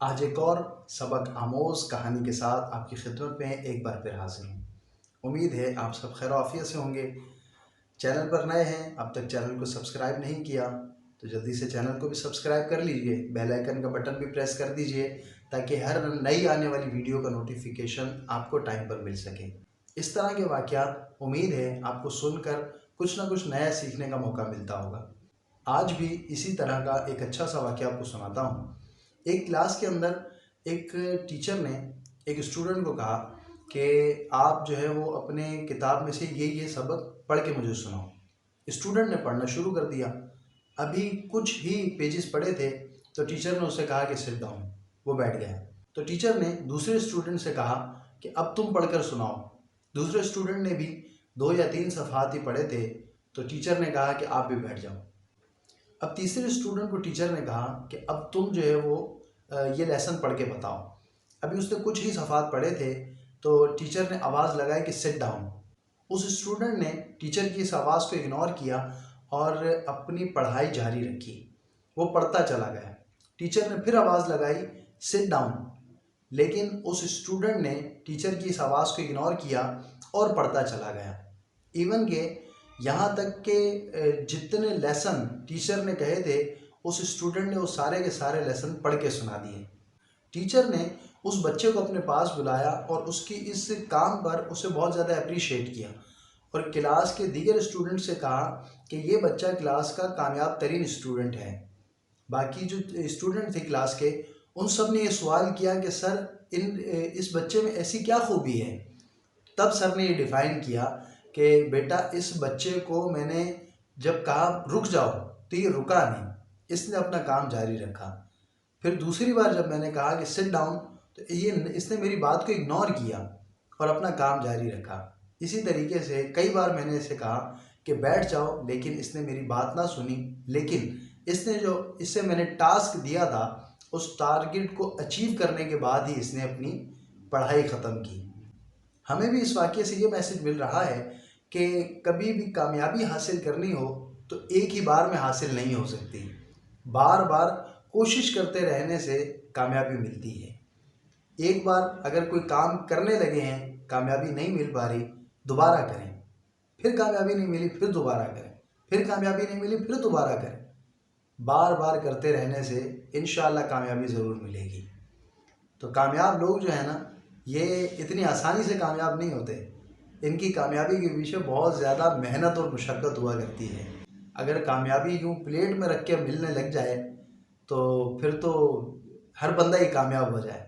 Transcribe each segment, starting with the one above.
आज एक और सबक आमोज़ कहानी के साथ आपकी खिदमत में एक बार फिर हाजिर हूँ। उम्मीद है आप सब खैर आफियत से होंगे। चैनल पर नए हैं, अब तक चैनल को सब्सक्राइब नहीं किया तो जल्दी से चैनल को भी सब्सक्राइब कर लीजिए, बेल आइकन का बटन भी प्रेस कर दीजिए ताकि हर नई आने वाली वीडियो का नोटिफिकेशन आपको टाइम पर मिल सके। इस तरह के वाक़यात उम्मीद है आपको सुनकर कुछ ना कुछ नया सीखने का मौका मिलता होगा। आज भी इसी तरह का एक अच्छा सा वाक़या आपको सुनाता हूँ। एक क्लास के अंदर एक टीचर ने एक स्टूडेंट को कहा कि आप जो है वो अपने किताब में से ये सबक पढ़ के मुझे सुनाओ। स्टूडेंट ने पढ़ना शुरू कर दिया। अभी कुछ ही पेजेस पढ़े थे तो टीचर ने उसे कहा कि सिट डाउन। वो बैठ गया। तो टीचर ने दूसरे स्टूडेंट से कहा कि अब तुम पढ़कर सुनाओ। दूसरे स्टूडेंट ने भी 2 या 3 सफ़हात ही पढ़े थे तो टीचर ने कहा कि आप भी बैठ जाओ। अब तीसरे स्टूडेंट को टीचर ने कहा कि अब तुम जो है वो ये लेसन पढ़ के बताओ। अभी उसने कुछ ही सफ़हात पढ़े थे तो टीचर ने आवाज़ लगाई कि सिट डाउन। उस स्टूडेंट ने टीचर की इस आवाज़ को इग्नोर किया और अपनी पढ़ाई जारी रखी। वो पढ़ता चला गया। टीचर ने फिर आवाज़ लगाई सिट डाउन, लेकिन उस स्टूडेंट ने टीचर की इस आवाज़ को इग्नोर किया और पढ़ता चला गया। इवन के यहाँ तक कि जितने लेसन टीचर ने कहे थे उस स्टूडेंट ने वो सारे के सारे लेसन पढ़ के सुना दिए। टीचर ने उस बच्चे को अपने पास बुलाया और उसकी इस काम पर उसे बहुत ज़्यादा अप्रिशिएट किया और क्लास के दीगर स्टूडेंट से कहा कि ये बच्चा क्लास का कामयाब तरीन स्टूडेंट है। बाकी जो स्टूडेंट थे क्लास के उन सब ने ये सवाल किया कि सर इस बच्चे में ऐसी क्या खूबी है। तब सर ने ये डिफ़ाइन किया कि बेटा इस बच्चे को मैंने जब कहा रुक जाओ तो ये रुका नहीं, इसने अपना काम जारी रखा। फिर दूसरी बार जब मैंने कहा कि सिट डाउन तो इसने मेरी बात को इग्नोर किया और अपना काम जारी रखा। इसी तरीके से कई बार मैंने इसे कहा कि बैठ जाओ, लेकिन इसने मेरी बात ना सुनी। लेकिन इससे मैंने टास्क दिया था उस टारगेट को अचीव करने के बाद ही इसने अपनी पढ़ाई ख़त्म की। हमें भी इस वाक़ये से ये मैसेज मिल रहा है कि कभी भी कामयाबी हासिल करनी हो तो एक ही बार में हासिल नहीं हो सकती। बार बार कोशिश करते रहने से कामयाबी मिलती है। एक बार अगर कोई काम करने लगे हैं, कामयाबी नहीं मिल पा रही, दोबारा करें। फिर कामयाबी नहीं मिली, फिर दोबारा करें। फिर कामयाबी नहीं मिली, फिर दोबारा करें। बार बार करते रहने से इंशाअल्लाह कामयाबी ज़रूर मिलेगी। तो कामयाब लोग जो है ना, ये इतनी आसानी से कामयाब नहीं होते। इनकी कामयाबी के पीछे बहुत ज़्यादा मेहनत और मुशक्क़त हुआ करती है। अगर कामयाबी यूँ प्लेट में रख के मिलने लग जाए तो फिर तो हर बंदा ही कामयाब हो जाए।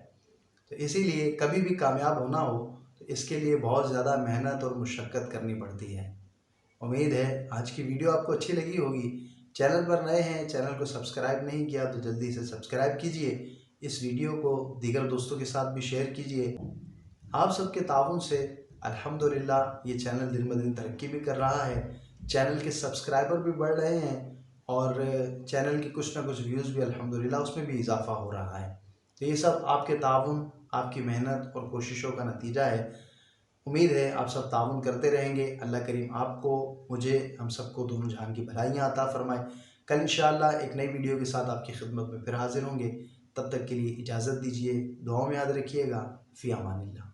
तो इसीलिए कभी भी कामयाब होना हो तो इसके लिए बहुत ज़्यादा मेहनत और मुशक्क़त करनी पड़ती है। उम्मीद है आज की वीडियो आपको अच्छी लगी होगी। चैनल पर नए हैं, चैनल को सब्सक्राइब नहीं किया तो जल्दी से सब्सक्राइब कीजिए। इस वीडियो को दीगर दोस्तों के साथ भी शेयर कीजिए। आप सबके ताउन से अल्हम्दुलिल्लाह ये चैनल दिन ब दिन तरक्की भी कर रहा है। चैनल के सब्सक्राइबर भी बढ़ रहे हैं और चैनल की कुछ ना कुछ व्यूज़ भी अल्हम्दुलिल्लाह उसमें भी इजाफ़ा हो रहा है। तो ये सब आपके ताउन, आपकी मेहनत और कोशिशों का नतीजा है। उम्मीद है आप सब ताउन करते रहेंगे। अल्लाह करीम आपको, मुझे, हम सबको दोनों जहान की भलाइयाँ अता फ़रमाए। कल इंशाअल्लाह एक नई वीडियो के साथ आपकी खिदमत में फिर हाज़िर होंगे। तब तक के लिए इजाज़त दीजिए। दुआओं में याद रखिएगा। फ़ी अमानिल्लाह।